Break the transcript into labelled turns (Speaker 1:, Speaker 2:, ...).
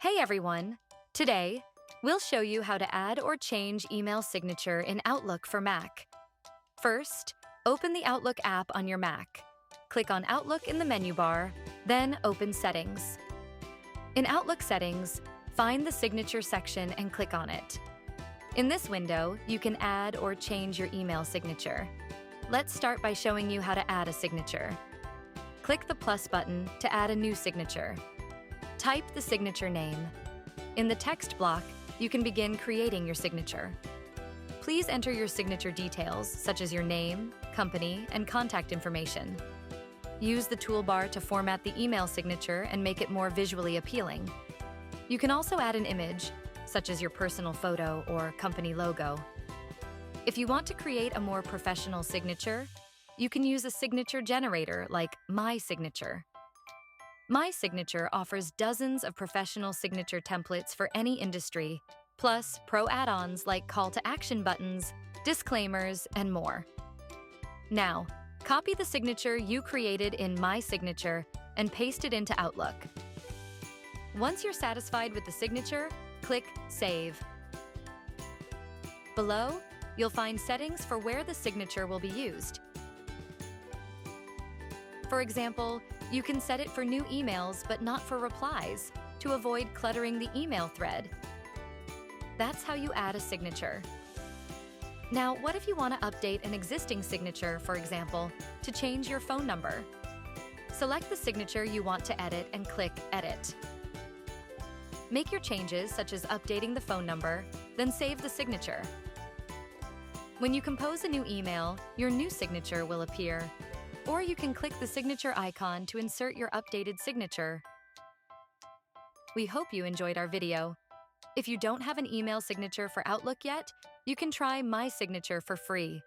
Speaker 1: Hey everyone! Today, we'll show you how to add or change email signature in Outlook for Mac. First, open the Outlook app on your Mac. Click on Outlook in the menu bar, then open Settings. In Outlook Settings, find the Signature section and click on it. In this window, you can add or change your email signature. Let's start by showing you how to add a signature. Click the plus button to add a new signature. Type the signature name. In the text block, you can begin creating your signature. Please enter your signature details, such as your name, company, and contact information. Use the toolbar to format the email signature and make it more visually appealing. You can also add an image, such as your personal photo or company logo. If you want to create a more professional signature, you can use a signature generator like MySignature. MySignature offers dozens of professional signature templates for any industry, plus pro add-ons like call-to-action buttons, disclaimers, and more. Now, copy the signature you created in MySignature and paste it into Outlook. Once you're satisfied with the signature, click Save. Below, you'll find settings for where the signature will be used. For example, you can set it for new emails but not for replies to avoid cluttering the email thread. That's how you add a signature. Now, what if you want to update an existing signature, for example, to change your phone number? Select the signature you want to edit and click Edit. Make your changes, such as updating the phone number, then save the signature. When you compose a new email, your new signature will appear. Or you can click the signature icon to insert your updated signature. We hope you enjoyed our video. If you don't have an email signature for Outlook yet, you can try MySignature for free.